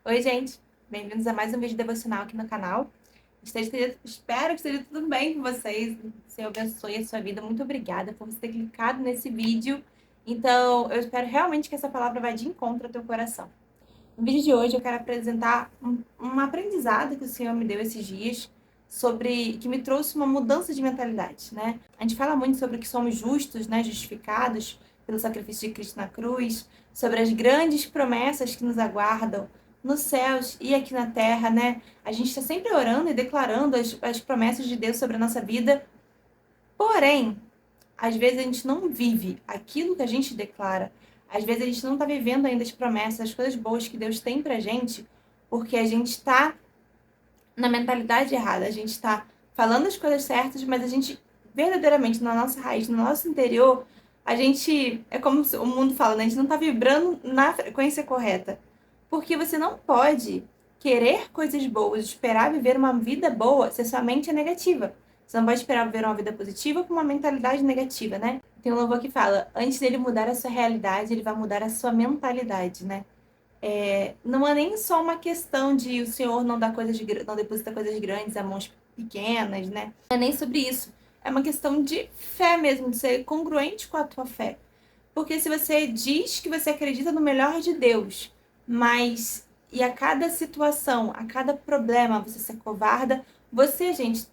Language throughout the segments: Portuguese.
Oi, gente. Bem-vindos a mais um vídeo devocional aqui no canal. Espero que esteja tudo bem com vocês. O Senhor abençoe a sua vida. Muito obrigada por você ter clicado nesse vídeo. Então, eu espero realmente que essa palavra vá de encontro ao teu coração. No vídeo de hoje, eu quero apresentar um aprendizado que o Senhor me deu esses dias que me trouxe uma mudança de mentalidade, né? A gente fala muito sobre que somos justos, né? Justificados pelo sacrifício de Cristo na cruz, sobre as grandes promessas que nos aguardam nos céus e aqui na terra, né? A gente está sempre orando e declarando as promessas de Deus sobre a nossa vida, porém, às vezes a gente não vive aquilo que a gente declara. Às vezes a gente não está vivendo ainda as promessas, as coisas boas que Deus tem pra gente, porque a gente está na mentalidade errada. A gente está falando as coisas certas, mas a gente verdadeiramente na nossa raiz, no nosso interior, a gente é como o mundo fala, né? A gente não está vibrando na frequência correta. Porque você não pode querer coisas boas, esperar viver uma vida boa se a sua mente é negativa. Você não pode esperar viver uma vida positiva com uma mentalidade negativa, né? Tem um louvor que fala: antes dele mudar a sua realidade, ele vai mudar a sua mentalidade, né? Não é nem só uma questão de o Senhor não deposita coisas grandes a mãos pequenas, né? Não é nem sobre isso. É uma questão de fé mesmo, de ser congruente com a tua fé. Porque se você diz que você acredita no melhor de Deus, mas e a cada situação, a cada problema você se acovarda, você, gente,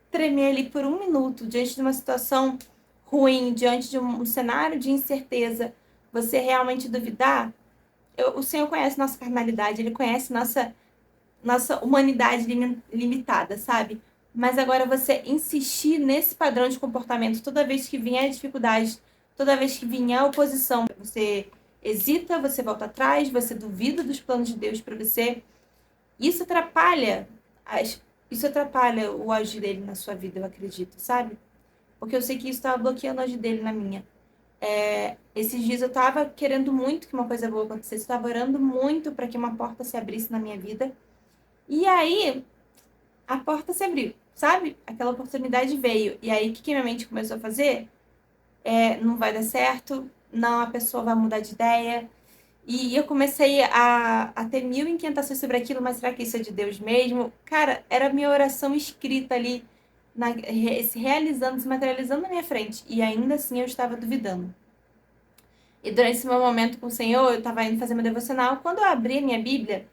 tremer ali por um minuto diante de uma situação ruim, diante de um cenário de incerteza, você realmente duvidar, o Senhor conhece nossa carnalidade, Ele conhece nossa humanidade limitada, sabe? Mas agora você insistir nesse padrão de comportamento toda vez que vier a dificuldade, toda vez que vier a oposição, você hesita, você volta atrás, você duvida dos planos de Deus para você. Isso atrapalha, isso atrapalha o agir dele na sua vida, eu acredito, sabe? Porque eu sei que isso estava bloqueando o agir dele na minha. Esses dias eu tava querendo muito que uma coisa boa acontecesse, eu tava orando muito para que uma porta se abrisse na minha vida. E aí, a porta se abriu, sabe? Aquela oportunidade veio. E aí, o que, que minha mente começou a fazer? Não vai dar certo, não, a pessoa vai mudar de ideia. E eu comecei a ter mil inquietações sobre aquilo, mas será que isso é de Deus mesmo? Cara, era a minha oração escrita ali, se realizando, se materializando na minha frente. E ainda assim eu estava duvidando. E durante esse meu momento com o Senhor, eu estava indo fazer meu devocional. Quando eu abri a minha Bíblia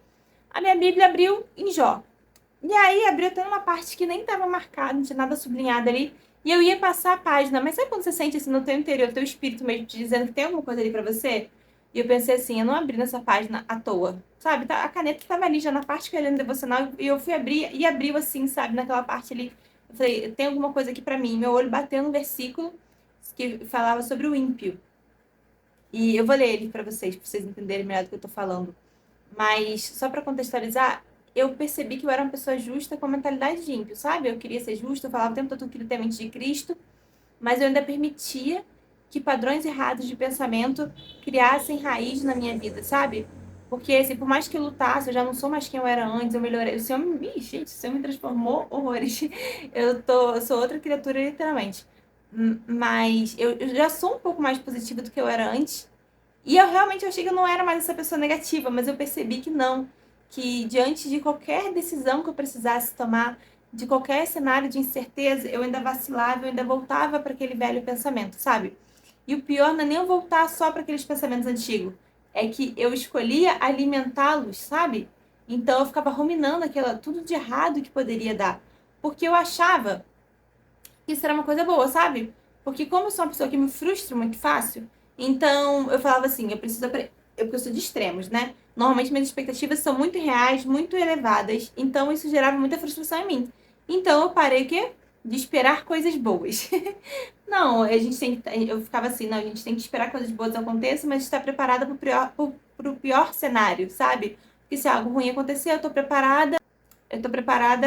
abriu em Jó. E aí abriu até uma parte que nem estava marcada, não tinha nada sublinhado ali. E eu ia passar a página. Mas sabe quando você sente assim no teu interior, teu espírito mesmo te dizendo que tem alguma coisa ali pra você? E eu pensei assim, eu não abri nessa página à toa. Sabe? A caneta estava ali já na parte que eu ia ler no devocional. E eu fui abrir e abriu assim, sabe? Naquela parte ali. Eu falei, tem alguma coisa aqui pra mim. Meu olho bateu no versículo que falava sobre o ímpio. E eu vou ler ele pra vocês entenderem melhor do que eu tô falando. Mas, só pra contextualizar, eu percebi que eu era uma pessoa justa com a mentalidade de ímpio, sabe? Eu queria ser justa, eu falava o tempo todo que queria ter a mente de Cristo, mas eu ainda permitia que padrões errados de pensamento criassem raiz na minha vida, sabe? Porque, assim, por mais que eu lutasse, eu já não sou mais quem eu era antes, eu melhorei. O Senhor me, gente, o Senhor me transformou horrores. Eu sou outra criatura, literalmente. Mas eu já sou um pouco mais positiva do que eu era antes. E eu realmente achei que eu não era mais essa pessoa negativa, mas eu percebi que não. Que diante de qualquer decisão que eu precisasse tomar, de qualquer cenário de incerteza, eu ainda vacilava, eu ainda voltava para aquele velho pensamento, sabe? E o pior não é nem eu voltar só para aqueles pensamentos antigos, é que eu escolhia alimentá-los, sabe? Então eu ficava ruminando tudo de errado que poderia dar. Porque eu achava que isso era uma coisa boa, sabe? Porque como eu sou uma pessoa que me frustra muito fácil, então eu falava assim, porque eu sou de extremos, né? Normalmente minhas expectativas são muito reais, muito elevadas, então isso gerava muita frustração em mim. Então eu parei o quê? De esperar coisas boas. Não, a gente tem que, eu ficava assim, não, a gente tem que esperar que coisas boas aconteçam, mas estar preparada pro pior cenário, sabe? Porque se algo ruim acontecer, eu tô preparada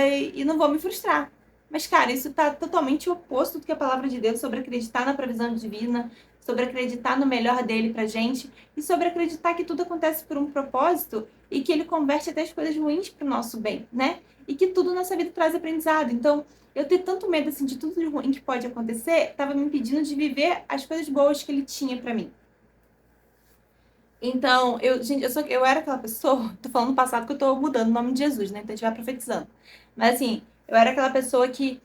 e não vou me frustrar. Mas, cara, isso tá totalmente oposto do que a palavra de Deus sobre acreditar na previsão divina, sobre acreditar no melhor dele pra gente e sobre acreditar que tudo acontece por um propósito e que ele converte até as coisas ruins pro nosso bem, né? E que tudo nessa vida traz aprendizado. Então, eu ter tanto medo assim de tudo de ruim que pode acontecer, tava me impedindo de viver as coisas boas que ele tinha pra mim. Então, gente, eu era aquela pessoa, tô falando no passado que eu tô mudando o nome de Jesus, né? Então a gente vai profetizando. Mas assim, eu era aquela pessoa que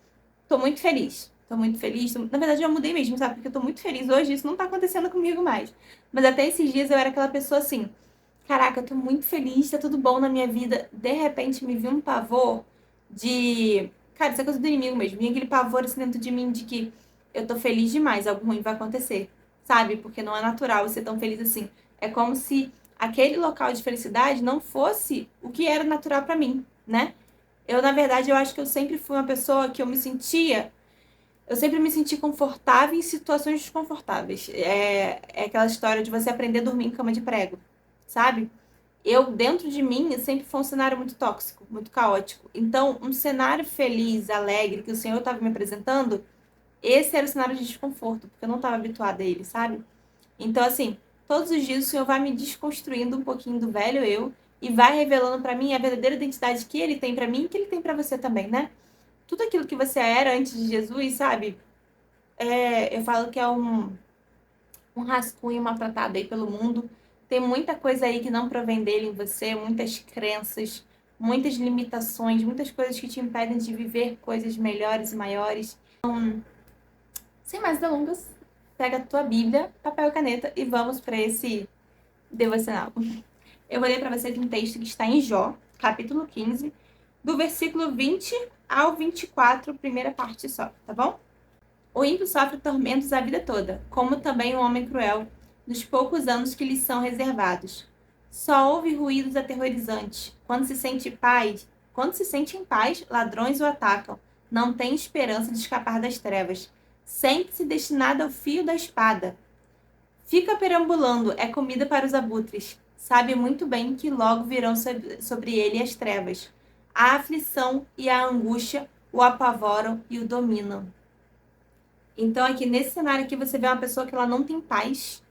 tô muito feliz. Tô muito feliz. Na verdade, eu mudei mesmo, sabe? Porque eu tô muito feliz hoje, isso não tá acontecendo comigo mais. Mas até esses dias eu era aquela pessoa assim, caraca, eu tô muito feliz, tá tudo bom na minha vida. De repente me viu um pavor de. Cara, isso é coisa do inimigo mesmo. Vinha aquele pavor assim dentro de mim de que eu tô feliz demais, algo ruim vai acontecer. Sabe? Porque não é natural eu ser tão feliz assim. É como se aquele local de felicidade não fosse o que era natural pra mim, né? Na verdade, eu acho que eu sempre fui uma pessoa que eu sempre me senti confortável em situações desconfortáveis. É aquela história de você aprender a dormir em cama de prego, sabe? Dentro de mim, sempre foi um cenário muito tóxico, muito caótico. Então, um cenário feliz, alegre, que o Senhor estava me apresentando, esse era o cenário de desconforto, porque eu não estava habituada a ele, sabe? Então, assim, todos os dias o Senhor vai me desconstruindo um pouquinho do velho eu e vai revelando pra mim a verdadeira identidade que ele tem pra mim e que ele tem pra você também, né? Tudo aquilo que você era antes de Jesus, sabe? Eu falo que é um rascunho maltratado aí pelo mundo. Tem muita coisa aí que não provém dele em você, muitas crenças, muitas limitações, muitas coisas que te impedem de viver coisas melhores e maiores. Sem mais delongas, pega a tua Bíblia, papel e caneta e vamos para esse devocional. Eu vou ler para vocês um texto que está em Jó, capítulo 15, do versículo 20 ao 24, primeira parte só, tá bom? O ímpio sofre tormentos a vida toda, como também o homem cruel, nos poucos anos que lhes são reservados. Só ouve ruídos aterrorizantes. Quando se sente em paz, ladrões o atacam. Não tem esperança de escapar das trevas. Sente-se destinado ao fio da espada. Fica perambulando, é comida para os abutres. Sabe muito bem que logo virão sobre ele as trevas. A aflição e a angústia o apavoram e o dominam. Então, aqui nesse cenário aqui, você vê uma pessoa que ela não tem paz,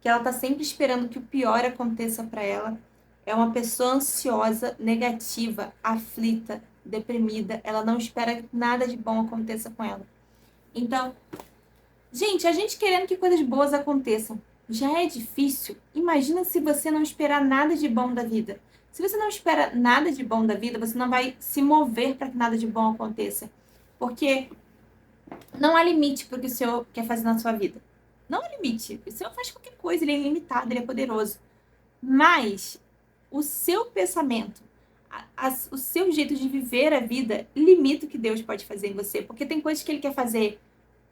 que ela tá sempre esperando que o pior aconteça para ela. É uma pessoa ansiosa, negativa, aflita, deprimida. Ela não espera que nada de bom aconteça com ela. Então, gente, a gente querendo que coisas boas aconteçam já é difícil. Imagina se você não esperar nada de bom da vida. Se você não espera nada de bom da vida, você não vai se mover para que nada de bom aconteça. Porque não há limite para o que o Senhor quer fazer na sua vida. Não há limite. O Senhor faz qualquer coisa, ele é ilimitado, ele é poderoso. Mas o seu pensamento, o seu jeito de viver a vida limita o que Deus pode fazer em você. Porque tem coisas que ele quer fazer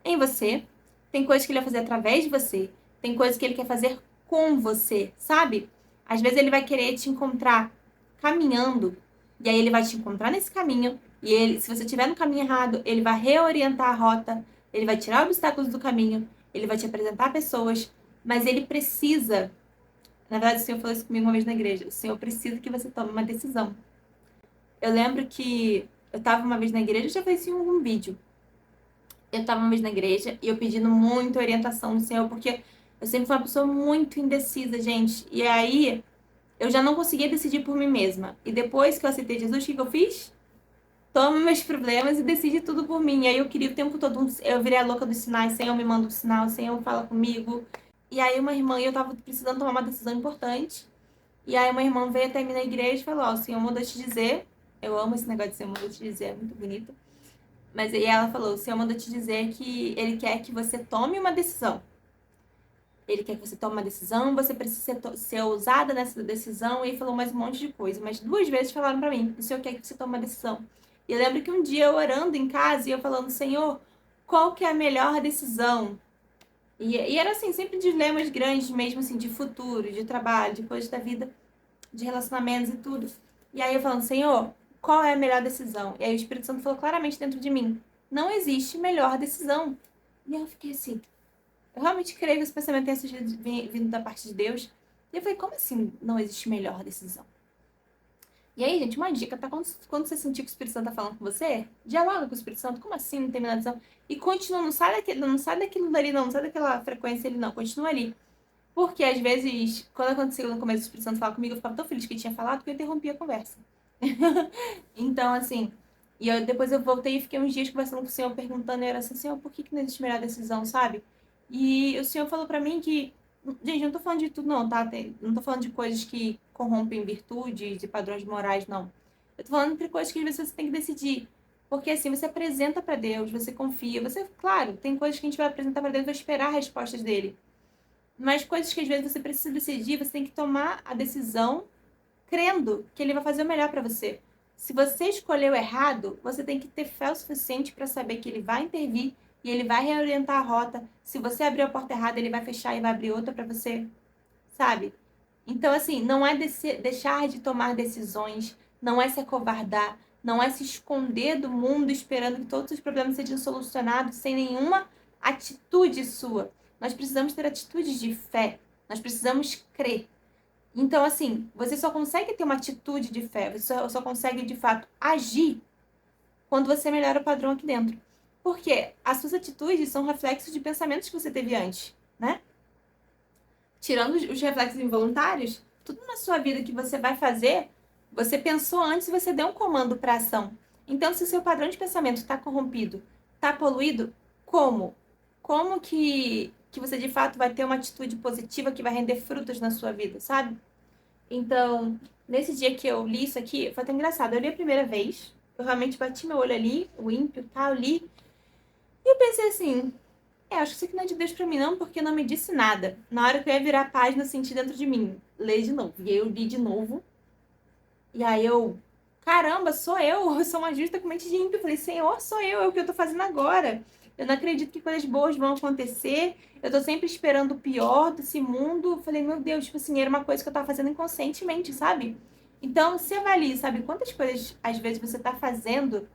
em você, tem coisas que ele vai fazer através de você, tem coisas que ele quer fazer com você, sabe? Às vezes ele vai querer te encontrar caminhando, e aí ele vai te encontrar nesse caminho, e ele, se você estiver no caminho errado, ele vai reorientar a rota, ele vai tirar obstáculos do caminho, ele vai te apresentar pessoas, mas ele precisa, na verdade o Senhor falou isso comigo uma vez na igreja, o Senhor precisa que você tome uma decisão. Eu lembro que eu estava uma vez na igreja, eu já fiz um vídeo, eu estava uma vez na igreja e eu pedindo muita orientação do Senhor, porque eu sempre fui uma pessoa muito indecisa, gente. E aí eu já não conseguia decidir por mim mesma. E depois que eu aceitei Jesus, o que eu fiz? Toma meus problemas e decide tudo por mim. E aí eu queria o tempo todo, eu virei a louca dos sinais, Senhor me manda um sinal, Senhor fala comigo. E aí uma irmã, e eu tava precisando tomar uma decisão importante. E aí uma irmã veio até mim na igreja e falou, ó, o Senhor mandou te dizer, eu amo esse negócio de Senhor mandou te dizer, é muito bonito. Mas aí ela falou, o Senhor manda te dizer que ele quer que você tome uma decisão. Ele quer que você tome uma decisão, você precisa ser ousada nessa decisão. E ele falou mais um monte de coisa. Mas 2 vezes falaram pra mim, o Senhor quer que você tome uma decisão. E eu lembro que um dia eu orando em casa e eu falando, Senhor, qual que é a melhor decisão? E era assim, sempre dilemas grandes mesmo, assim, de futuro, de trabalho, de coisas da vida, de relacionamentos e tudo. E aí eu falando, Senhor, qual é a melhor decisão? E aí o Espírito Santo falou claramente dentro de mim, não existe melhor decisão. E eu fiquei assim, eu realmente creio que esse pensamento tenha vindo da parte de Deus. E eu falei, como assim não existe melhor decisão? E aí, gente, uma dica, tá? Quando você sentir que o Espírito Santo tá falando com você, dialoga com o Espírito Santo, como assim não tem melhor decisão? E continua, não sai daquilo dali, não sai daquela frequência ali, não, continua ali. Porque às vezes, quando aconteceu no começo do Espírito Santo falar comigo, eu ficava tão feliz que ele tinha falado que eu interrompia a conversa. Então, assim, depois eu voltei e fiquei uns dias conversando com o Senhor, perguntando, e era assim, Senhor, por que não existe melhor decisão, sabe? E o Senhor falou pra mim que Gente, não tô falando de tudo, não, tá? Não tô falando de coisas que corrompem virtudes e padrões morais, não. Eu tô falando de coisas que às vezes você tem que decidir. Porque assim, você apresenta pra Deus, você confia, você, claro, tem coisas que a gente vai apresentar pra Deus e vai esperar respostas dele. Mas coisas que às vezes você precisa decidir, você tem que tomar a decisão crendo que ele vai fazer o melhor pra você. Se você escolheu errado, você tem que ter fé o suficiente pra saber que ele vai intervir e ele vai reorientar a rota. Se você abriu a porta errada, ele vai fechar e vai abrir outra pra você, sabe? Então, assim, não é deixar de tomar decisões, não é se acovardar, não é se esconder do mundo esperando que todos os problemas sejam solucionados sem nenhuma atitude sua. Nós precisamos ter atitudes de fé, nós precisamos crer. Então, assim, você só consegue ter uma atitude de fé, você só consegue, de fato, agir quando você melhora o padrão aqui dentro. Porque as suas atitudes são reflexos de pensamentos que você teve antes, né? Tirando os reflexos involuntários, tudo na sua vida que você vai fazer, você pensou antes e você deu um comando para ação. Então, se o seu padrão de pensamento está corrompido, está poluído, como? Como que você de fato vai ter uma atitude positiva que vai render frutos na sua vida, sabe? Então, nesse dia que eu li isso aqui, foi até engraçado. Eu li a primeira vez, eu realmente bati meu olho ali, o ímpio, tá, eu li, e eu pensei assim, acho que isso aqui não é de Deus pra mim, não, porque não me disse nada. Na hora que eu ia virar a página, eu senti dentro de mim, ler de novo. E aí eu li de novo. E aí eu, caramba, sou eu sou uma justa com mente de ímpio. Eu falei, Senhor, sou eu, é o que eu tô fazendo agora. Eu não acredito que coisas boas vão acontecer. Eu tô sempre esperando o pior desse mundo. Eu falei, meu Deus, tipo assim, era uma coisa que eu tava fazendo inconscientemente, sabe? Então, se avalie, sabe? Quantas coisas, às vezes, você tá fazendo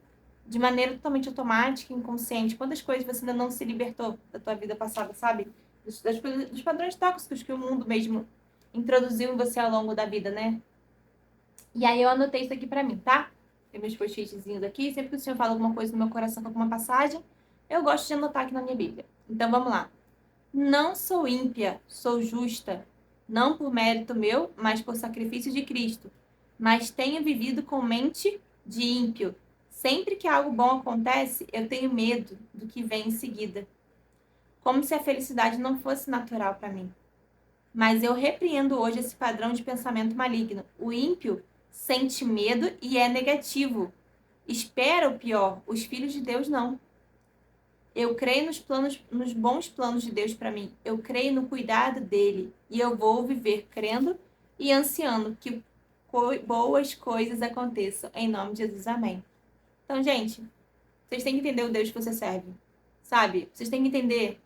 de maneira totalmente automática, inconsciente. Quantas coisas você ainda não se libertou da tua vida passada, sabe? Dos padrões tóxicos que o mundo mesmo introduziu em você ao longo da vida, né? E aí eu anotei isso aqui pra mim, tá? Tem meus post-itzinhos aqui. Sempre que o Senhor fala alguma coisa no meu coração com alguma passagem, eu gosto de anotar aqui na minha Bíblia. Então vamos lá. Não sou ímpia, sou justa. Não por mérito meu, mas por sacrifício de Cristo. Mas tenho vivido com mente de ímpio. Sempre que algo bom acontece, eu tenho medo do que vem em seguida. Como se a felicidade não fosse natural para mim. Mas eu repreendo hoje esse padrão de pensamento maligno. O ímpio sente medo e é negativo. Espera o pior. Os filhos de Deus não. Eu creio nos planos, nos bons planos de Deus para mim. Eu creio no cuidado dele e eu vou viver crendo e ansiando que boas coisas aconteçam em nome de Jesus. Amém. Então, gente, vocês têm que entender o Deus que você serve, sabe? Vocês têm que entender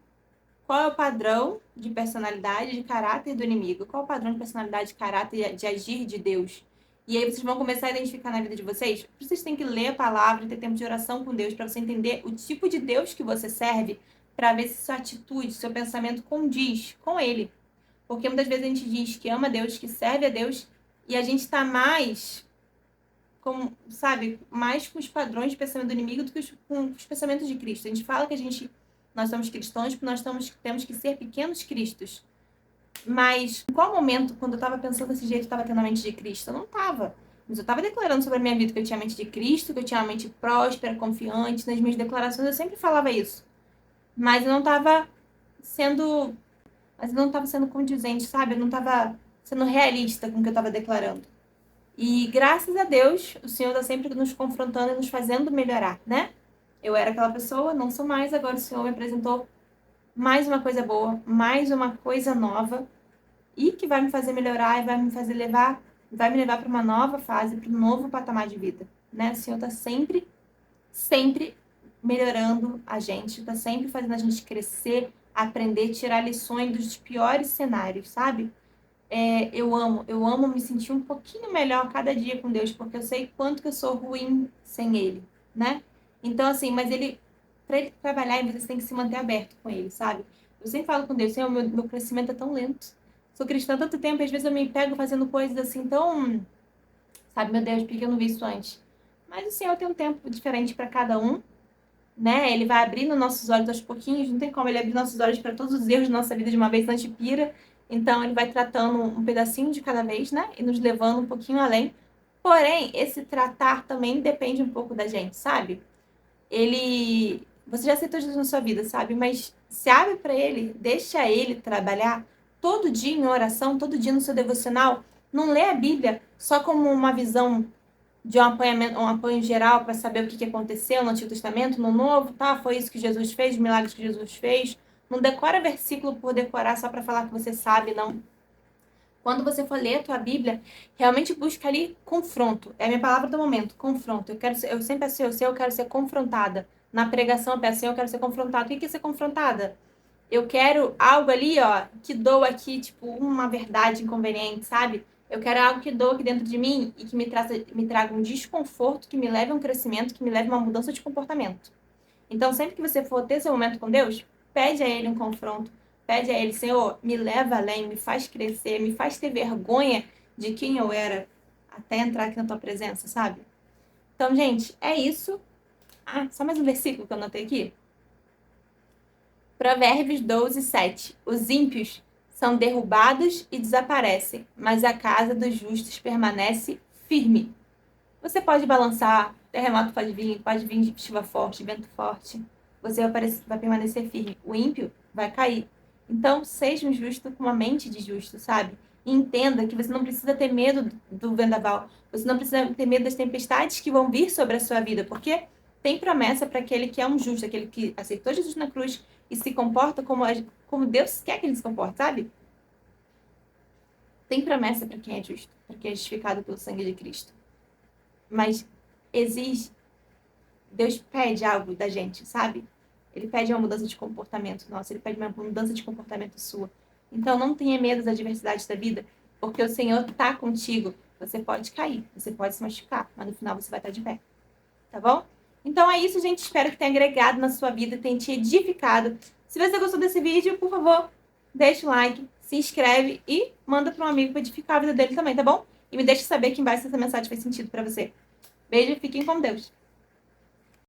qual é o padrão de personalidade, de caráter do inimigo, qual é o padrão de personalidade, de caráter, de agir de Deus. E aí vocês vão começar a identificar na vida de vocês. Vocês têm que ler a palavra, ter tempo de oração com Deus, para você entender o tipo de Deus que você serve, para ver se sua atitude, seu pensamento condiz com ele. Porque muitas vezes a gente diz que ama Deus, que serve a Deus, e a gente está mais com, sabe, mais com os padrões de pensamento do inimigo do que com os pensamentos de Cristo. A gente fala que nós somos cristãos porque temos que ser pequenos cristos. Mas em qual momento, quando eu estava pensando desse jeito, eu estava tendo a mente de Cristo? Eu não estava. Mas eu estava declarando sobre a minha vida que eu tinha a mente de Cristo, que eu tinha uma mente próspera, confiante. Nas minhas declarações eu sempre falava isso. Mas eu não estava sendo... Mas eu não estava sendo condizente, sabe? Eu não estava sendo realista com o que eu estava declarando. E graças a Deus, o Senhor está sempre nos confrontando e nos fazendo melhorar, né? Eu era aquela pessoa, não sou mais, agora o Senhor me apresentou mais uma coisa boa, mais uma coisa nova e que vai me fazer melhorar e vai me levar para uma nova fase, para um novo patamar de vida, né? O Senhor está sempre, sempre melhorando a gente, está sempre fazendo a gente crescer, aprender, tirar lições dos piores cenários, sabe? Eu amo me sentir um pouquinho melhor cada dia com Deus, porque eu sei quanto que eu sou ruim sem Ele, né? Então, assim, mas pra ele trabalhar em você, você tem que se manter aberto com Ele, sabe? Eu sempre falo com Deus, Senhor, meu crescimento é tão lento. Sou cristã há tanto tempo, e às vezes eu me pego fazendo coisas assim tão, sabe, meu Deus, por que eu não vi isso antes? Mas o Senhor tem um tempo diferente para cada um, né? Ele vai abrindo nossos olhos aos pouquinhos, não tem como ele abrir nossos olhos para todos os erros da nossa vida de uma vez, senão a gente pira. Então, ele vai tratando um pedacinho de cada vez, né? E nos levando um pouquinho além. Porém, esse tratar também depende um pouco da gente, sabe? Você já aceitou Jesus na sua vida, sabe? Mas se abre para ele, deixa ele trabalhar, todo dia em oração, todo dia no seu devocional. Não lê a Bíblia só como uma visão de um apoio geral para saber o que aconteceu no Antigo Testamento, no Novo, tá? Foi isso que Jesus fez, os milagres que Jesus fez. Não decora versículo por decorar só para falar que você sabe, não. Quando você for ler a tua Bíblia, realmente busca ali confronto. É a minha palavra do momento, confronto. Eu sempre peço eu quero ser confrontada. Na pregação eu peço, eu quero ser confrontada. O que é ser confrontada? Eu quero algo ali, ó, que doa aqui, tipo, uma verdade inconveniente, sabe? Eu quero algo que doa aqui dentro de mim e que me traga um desconforto, que me leve a um crescimento, que me leve a uma mudança de comportamento. Então, sempre que você for ter seu momento com Deus, pede a Ele um confronto. Pede a Ele, Senhor, me leva além, me faz crescer, me faz ter vergonha de quem eu era até entrar aqui na tua presença, sabe? Então, gente, é isso. Ah, só mais um versículo que eu anotei aqui. Provérbios 12, 7. Os ímpios são derrubados e desaparecem, mas a casa dos justos permanece firme. Você pode balançar, terremoto pode vir de chuva forte, vento forte. Você vai permanecer firme. O ímpio vai cair. Então, seja um justo com uma mente de justo, sabe? E entenda que você não precisa ter medo do vendaval. Você não precisa ter medo das tempestades que vão vir sobre a sua vida, porque tem promessa para aquele que é um justo, aquele que aceitou Jesus na cruz e se comporta como Deus quer que ele se comporte, sabe? Tem promessa para quem é justo, para quem é justificado pelo sangue de Cristo. Mas exige, Deus pede algo da gente, sabe? Ele pede uma mudança de comportamento nossa, ele pede uma mudança de comportamento sua. Então não tenha medo das adversidades da vida, porque o Senhor está contigo. Você pode cair, você pode se machucar, mas no final você vai estar de pé. Tá bom? Então é isso, gente. Espero que tenha agregado na sua vida, tenha te edificado. Se você gostou desse vídeo, por favor, deixa o like, se inscreve e manda para um amigo para edificar a vida dele também, tá bom? E me deixa saber aqui embaixo se essa mensagem fez sentido para você. Beijo e fiquem com Deus.